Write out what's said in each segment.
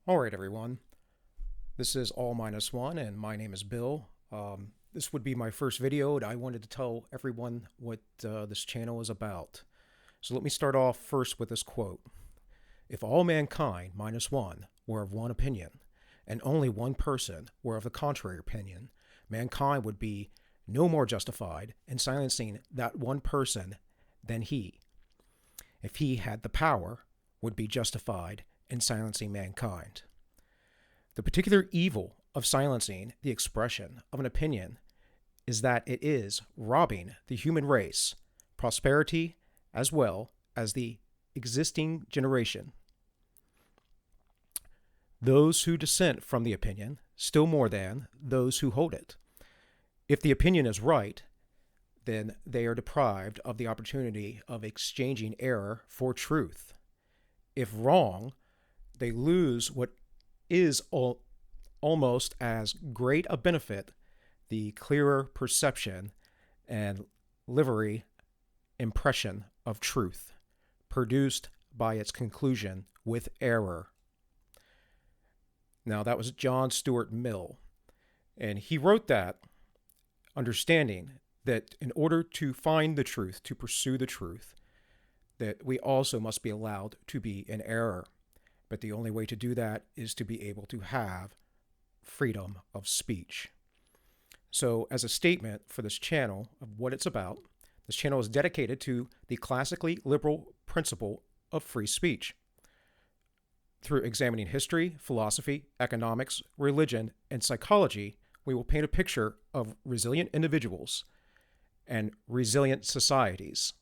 All right, everyone. This is AllMinucOne, and my name is Bill. This would be my first video, and I wanted to tell everyone what this channel is about. So let me start off first with this quote. If all mankind, minus one, were of one opinion, and only one person were of the contrary opinion, mankind would be no more justified in silencing that one person than he, if he had the power, would be justified in silencing mankind. The particular evil of silencing the expression of an opinion is that it is robbing the human race, prosperity, as well as the existing generation. Those who dissent from the opinion, still more than those who hold it. If the opinion is right, then they are deprived of the opportunity of exchanging error for truth. If wrong, they lose what is almost as great a benefit, the clearer perception and livery impression of truth, produced by its conclusion with error. Now, that was John Stuart Mill, and he wrote that understanding that in order to find the truth, to pursue the truth, that we also must be allowed to be in error. But the only way to do that is to be able to have freedom of speech. So as a statement for this channel of what it's about, this channel is dedicated to the classically liberal principle of free speech. Through examining history, philosophy, economics, religion, and psychology, we will paint a picture of resilient individuals and resilient societies.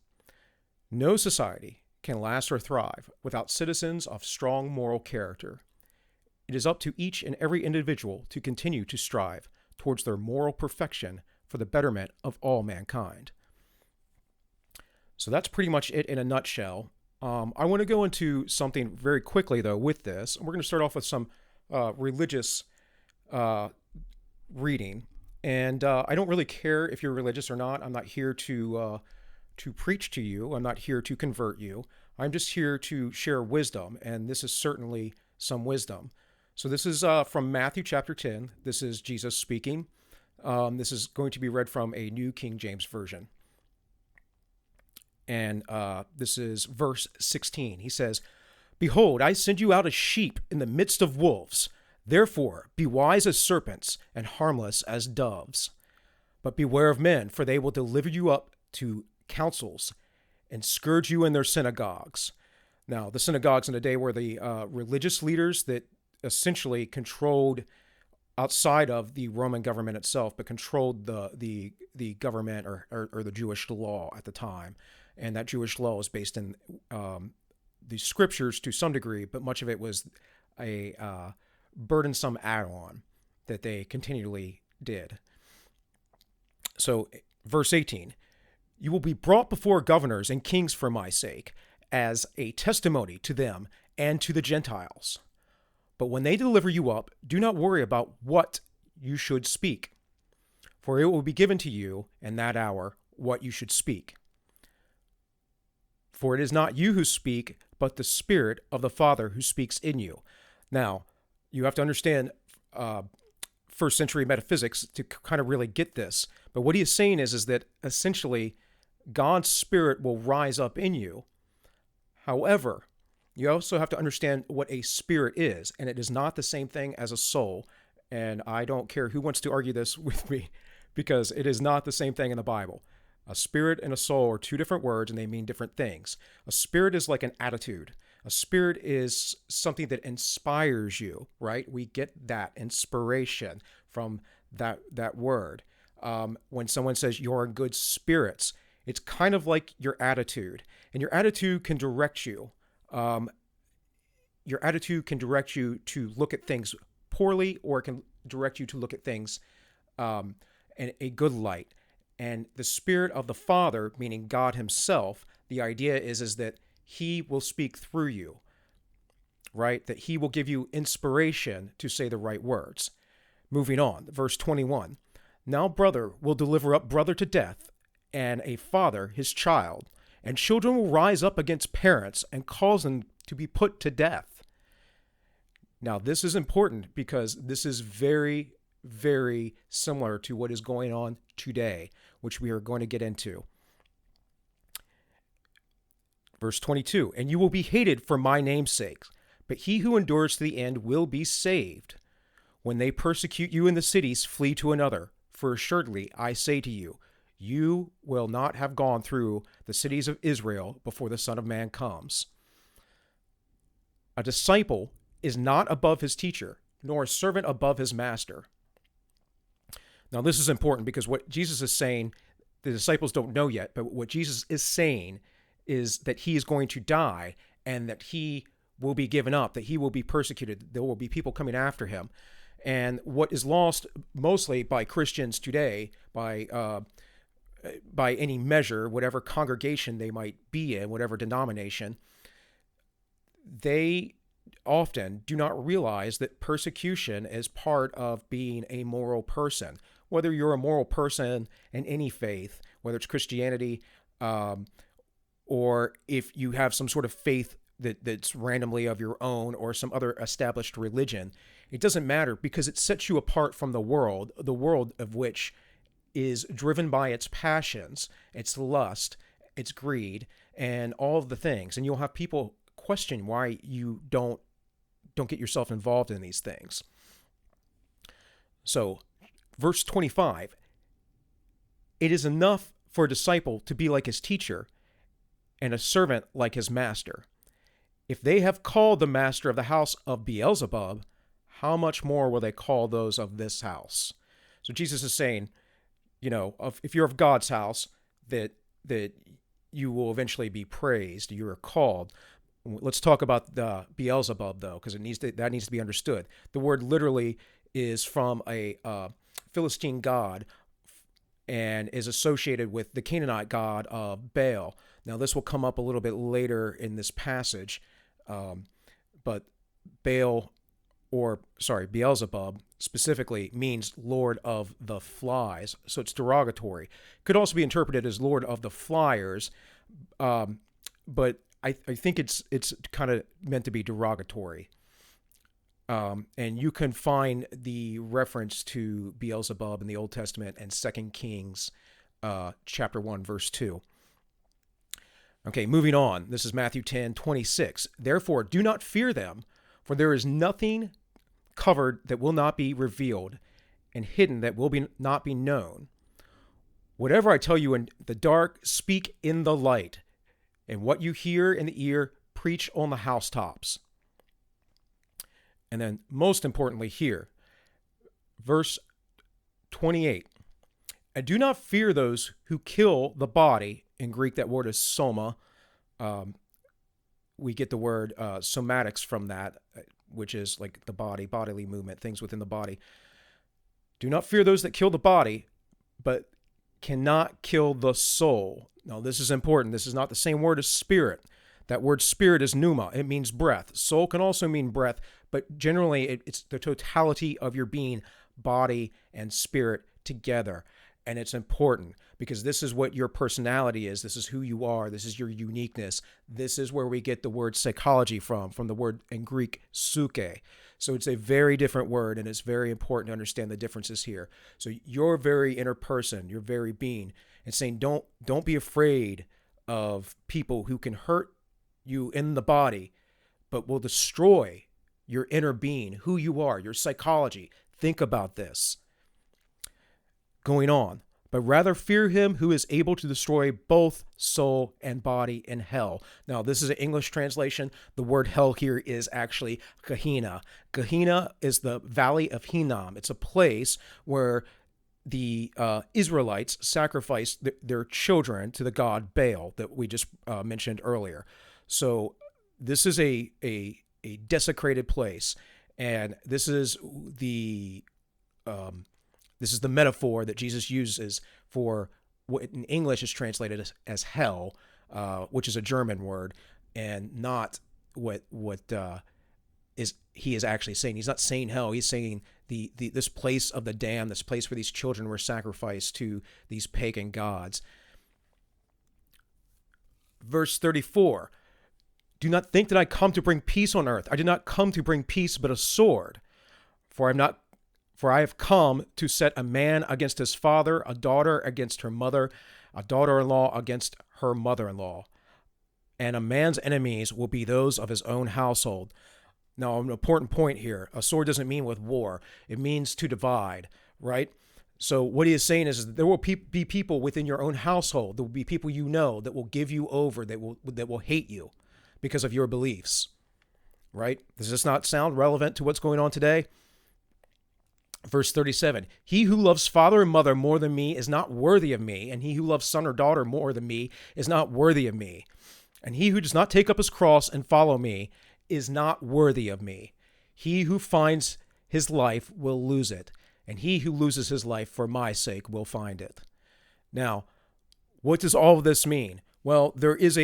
No society can last or thrive without citizens of strong moral character. It is up to each and every individual to continue to strive towards their moral perfection for the betterment of all mankind. So that's pretty much it in a nutshell. I want to go into something very quickly, though, with this. We're going to start off with some religious reading. And I don't really care if you're religious or not. I'm not here to preach to you. I'm not here to convert you. I'm just here to share wisdom, and this is certainly some wisdom. So this is from Matthew chapter 10. This is Jesus speaking. This is going to be read from a New King James Version. And this is verse 16. He says, "Behold, I send you out as sheep in the midst of wolves. Therefore, be wise as serpents and harmless as doves. But beware of men, for they will deliver you up to councils and scourge you in their synagogues." Now, the synagogues in the day were the religious leaders that essentially controlled, outside of the Roman government itself, but controlled the government or the Jewish law at the time. And that Jewish law was based in the scriptures to some degree, but much of it was a burdensome add-on that they continually did. So, verse 18, "You will be brought before governors and kings for my sake, as a testimony to them and to the Gentiles. But when they deliver you up, do not worry about what you should speak, for it will be given to you in that hour what you should speak. For it is not you who speak, but the Spirit of the Father who speaks in you." Now, you have to understand first century metaphysics to kind of really get this. But what he is saying is that essentially God's Spirit will rise up in you. However, you also have to understand what a spirit is, and it is not the same thing as a soul. And I don't care who wants to argue this with me, because it is not the same thing in the Bible. A spirit and a soul are two different words, and they mean different things. A spirit is like an attitude. A spirit is something that inspires you, right? We get that inspiration from that word. When someone says you're in good spirits, it's kind of like your attitude. And your attitude can direct you. Your attitude can direct you to look at things poorly, or it can direct you to look at things in a good light. And the Spirit of the Father, meaning God himself, the idea is that he will speak through you, right? That he will give you inspiration to say the right words. Moving on, verse 21. "Now brother will deliver up brother to death, and a father his child, and children will rise up against parents and cause them to be put to death." Now, this is important because this is very, very similar to what is going on today, which we are going to get into. Verse 22, and you will be hated for my name's sake, but he who endures to the end will be saved. When they persecute you in the cities, flee to another. For assuredly, I say to you, you will not have gone through the cities of Israel before the Son of Man comes. A disciple is not above his teacher, nor a servant above his master. Now, this is important because what Jesus is saying, the disciples don't know yet, but what Jesus is saying is that he is going to die and that he will be given up, that he will be persecuted. There will be people coming after him. And what is lost mostly by Christians today, by any measure, whatever congregation they might be in, whatever denomination, they often do not realize that persecution is part of being a moral person. Whether you're a moral person in any faith, whether it's Christianity, or if you have some sort of faith that's randomly of your own or some other established religion, it doesn't matter because it sets you apart from the world of which is driven by its passions, its lust, its greed, and all of the things. And you'll have people question why you don't get yourself involved in these things. So, verse 25, it is enough for a disciple to be like his teacher and a servant like his master. If they have called the master of the house of Beelzebub, how much more will they call those of this house? So Jesus is saying, if you're of God's house, that you will eventually be praised. You are called. Let's talk about the Beelzebub, though, because that needs to be understood. The word literally is from a Philistine god and is associated with the Canaanite god of Baal. Now, this will come up a little bit later in this passage, but Beelzebub specifically means Lord of the Flies, so it's derogatory. Could also be interpreted as Lord of the Flyers, but I think it's kind of meant to be derogatory. And you can find the reference to Beelzebub in the Old Testament and 2 Kings chapter 1, verse 2. Okay, moving on. This is Matthew 10:26. Therefore, do not fear them, for there is nothing covered that will not be revealed, and hidden that will not be known. Whatever I tell you in the dark, speak in the light, and what you hear in the ear, preach on the housetops. And then, most importantly here, verse 28. And do not fear those who kill the body. In Greek, that word is soma. We get the word somatics from that, which is like the body, bodily movement, things within the body. Do not fear those that kill the body, but cannot kill the soul. Now, this is important. This is not the same word as spirit. That word spirit is pneuma. It means breath. Soul can also mean breath, but generally it's the totality of your being, body and spirit together. And it's important because this is what your personality is. This is who you are. This is your uniqueness. This is where we get the word psychology from the word in Greek, psyche. So it's a very different word, and it's very important to understand the differences here. So your very inner person, your very being, and saying don't be afraid of people who can hurt you in the body, but will destroy your inner being, who you are, your psychology. Think about this. Going on, but rather fear him who is able to destroy both soul and body in hell. Now, this is an English translation. The word hell here is actually Gehenna. Gehenna is the valley of Hinnom. It's a place where the Israelites sacrificed their children to the god Baal that we just mentioned earlier. So this is a desecrated place, and this is the metaphor that Jesus uses for what in English is translated as hell, which is a German word, and not what he is actually saying. He's not saying hell. He's saying this place of the damned, this place where these children were sacrificed to these pagan gods. Verse 34. Do not think that I come to bring peace on earth. I did not come to bring peace, but a sword. For I have come to set a man against his father, a daughter against her mother, a daughter-in-law against her mother-in-law. And a man's enemies will be those of his own household. Now, an important point here. A sword doesn't mean with war. It means to divide, right? So what he is saying is that there will be people within your own household. There will be people you know that will give you over, that will hate you because of your beliefs, right? Does this not sound relevant to what's going on today? Verse 37, he who loves father and mother more than me is not worthy of me, and he who loves son or daughter more than me is not worthy of me. And he who does not take up his cross and follow me is not worthy of me. He who finds his life will lose it, and he who loses his life for my sake will find it. Now, what does all of this mean? Well, there is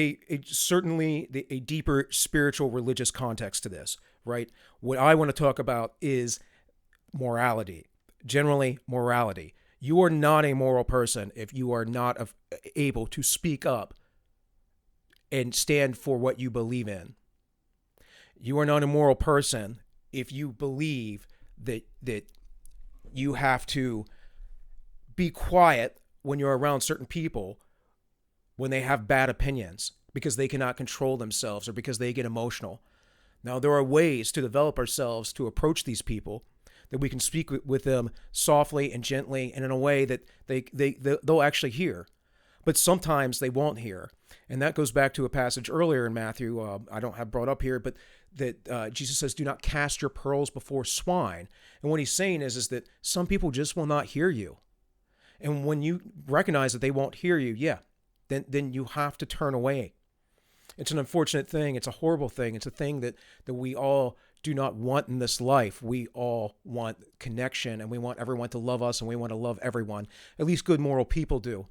certainly a deeper spiritual religious context to this, right? What I want to talk about is morality, generally morality. You are not a moral person if you are not able to speak up and stand for what you believe in. You are not a moral person if you believe that you have to be quiet when you're around certain people when they have bad opinions because they cannot control themselves or because they get emotional. Now, there are ways to develop ourselves to approach these people, that we can speak with them softly and gently and in a way that they'll actually hear. But sometimes they won't hear. And that goes back to a passage earlier in Matthew, I don't have brought up here, but that Jesus says, do not cast your pearls before swine. And what he's saying is that some people just will not hear you. And when you recognize that they won't hear you, then you have to turn away. It's an unfortunate thing. It's a horrible thing. It's a thing that we all do not want in this life. We all want connection, and we want everyone to love us, and we want to love everyone. At least good moral people do.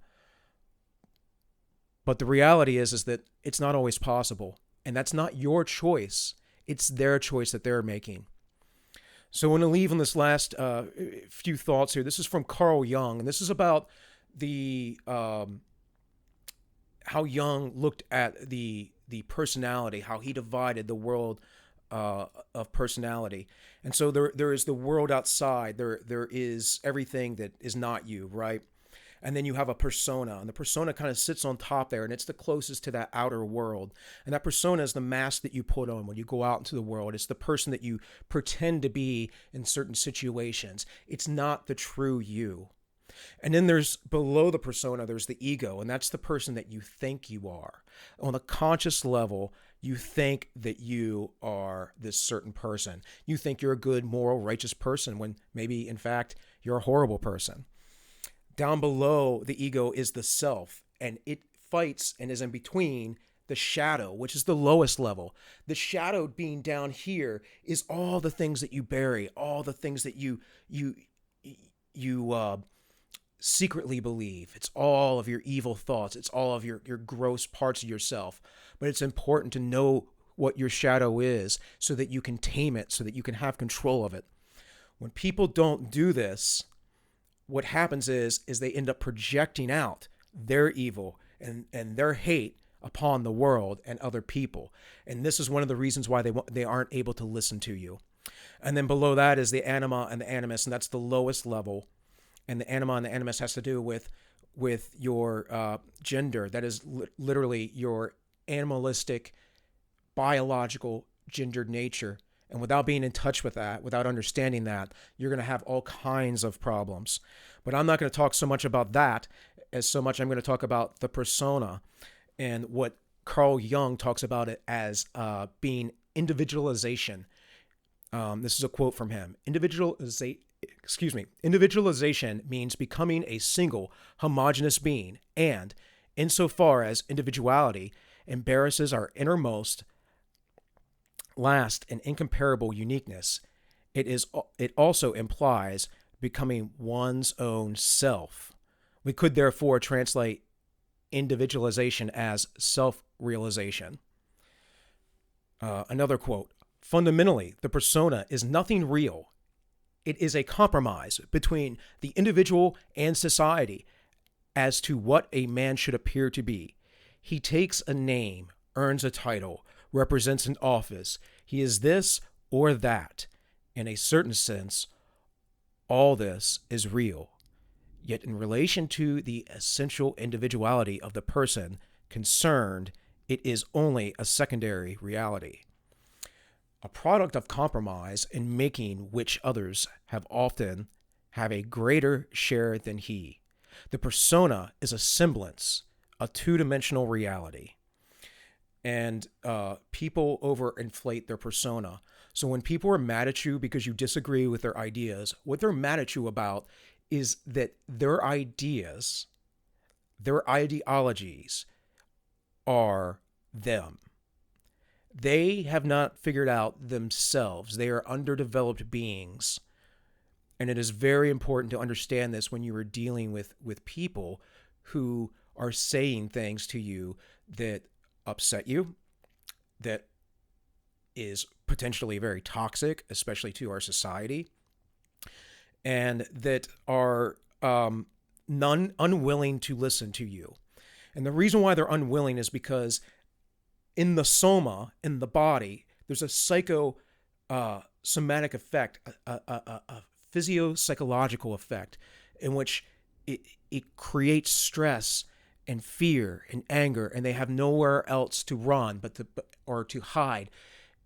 But the reality is that it's not always possible. And that's not your choice. It's their choice that they're making. So I want to leave on this last few thoughts here. This is from Carl Jung, and this is about the how Jung looked at the personality, how he divided the world of personality. And so there is the world outside. There is everything that is not you, right? And then you have a persona, and the persona kind of sits on top there, and it's the closest to that outer world. And that persona is the mask that you put on when you go out into the world. It's the person that you pretend to be in certain situations. It's not the true you. And then there's below the persona, there's the ego, and that's the person that you think you are. On a conscious level, you think that you are this certain person. You think you're a good, moral, righteous person when maybe, in fact, you're a horrible person. Down below the ego is the self, and it fights and is in between the shadow, which is the lowest level. The shadow being down here is all the things that you bury, all the things that you secretly believe. It's all of your evil thoughts. It's all of your gross parts of yourself. But it's important to know what your shadow is so that you can tame it, so that you can have control of it. When people don't do this, what happens is they end up projecting out their evil and their hate upon the world and other people. And this is one of the reasons why they aren't able to listen to you. And then below that is the anima and the animus, and that's the lowest level. And the anima and the animus has to do with your gender. That is literally your animalistic, biological, gendered nature. And without being in touch with that, without understanding that, you're going to have all kinds of problems. But I'm not going to talk so much about that as so much I'm going to talk about the persona and what Carl Jung talks about it as being individualization. This is a quote from him. Individualization means becoming a single, homogeneous being, and insofar as individuality embarrasses our innermost, last, and incomparable uniqueness, it also implies becoming one's own self. We could therefore translate individualization as self-realization. Another quote, fundamentally, the persona is nothing real. It is a compromise between the individual and society as to what a man should appear to be. He takes a name, earns a title, represents an office. He is this or that. In a certain sense, all this is real. Yet in relation to the essential individuality of the person concerned, it is only a secondary reality, a product of compromise in making which others have often have a greater share than he. The persona is a semblance, a two-dimensional reality. And people overinflate their persona. So when people are mad at you because you disagree with their ideas, what they're mad at you about is that their ideas, their ideologies are them. They have not figured out themselves. They are underdeveloped beings. And it is very important to understand this when you are dealing with people who are saying things to you that upset you, that is potentially very toxic, especially to our society, and that are unwilling to listen to you. And the reason why they're unwilling is because in the soma, in the body, there's a somatic effect, a physio-psychological effect in which it creates stress and fear and anger, and they have nowhere else to run or to hide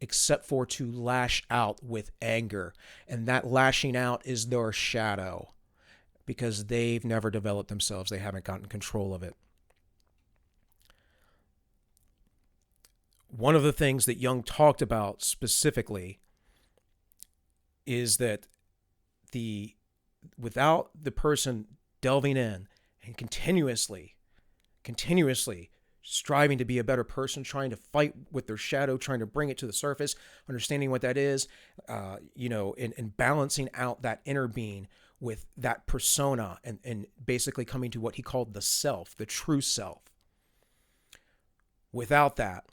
except for to lash out with anger. And that lashing out is their shadow because they've never developed themselves. They haven't gotten control of it. One of the things that Jung talked about specifically is that without the person delving in and continuously striving to be a better person, trying to fight with their shadow, trying to bring it to the surface, understanding what that is, and balancing out that inner being with that persona and basically coming to what he called the self, the true self. Without that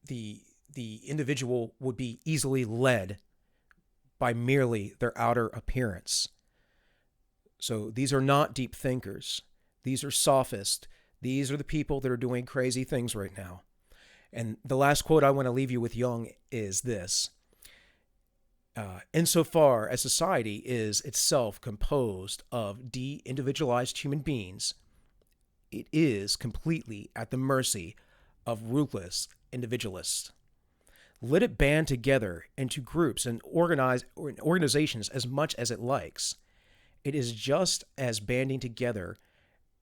the individual would be easily led by merely their outer appearance. So these are not deep thinkers. These are sophists. These are the people that are doing crazy things right now. And the last quote I want to leave you with Jung is this. Insofar as society is itself composed of de-individualized human beings, it is completely at the mercy of ruthless individualists. Let it band together into groups and organizations as much as it likes. It is just as banding together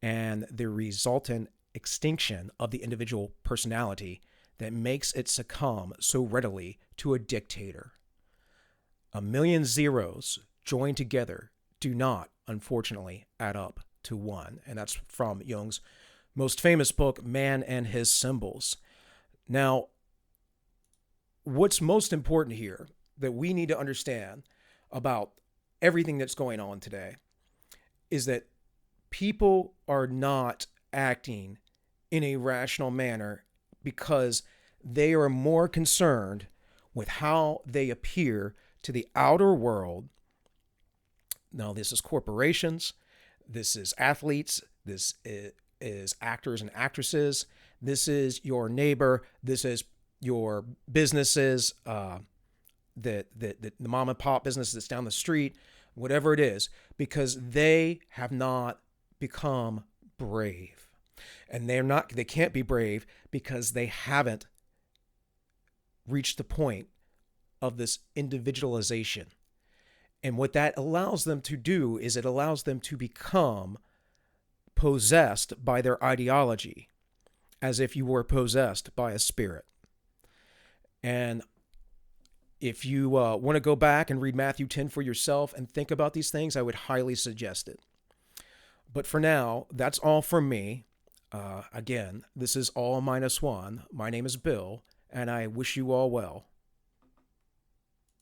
and the resultant extinction of the individual personality that makes it succumb so readily to a dictator. A million zeros joined together do not, unfortunately, add up to one. And that's from Jung's most famous book, Man and His Symbols. Now, what's most important here that we need to understand about everything that's going on today is that people are not acting in a rational manner because they are more concerned with how they appear to the outer world. Now, this is corporations, this is athletes, this is actors and actresses, this is your neighbor, this is your businesses, the mom and pop business that's down the street, whatever it is, because they have not become brave. And they can't be brave because they haven't reached the point of this individualization. And what that allows them to do is it allows them to become possessed by their ideology, as if you were possessed by a spirit. And if you want to go back and read Matthew 10 for yourself and think about these things, I would highly suggest it. But for now, that's all from me. Again, this is AllMinucOne. My name is Bill, and I wish you all well.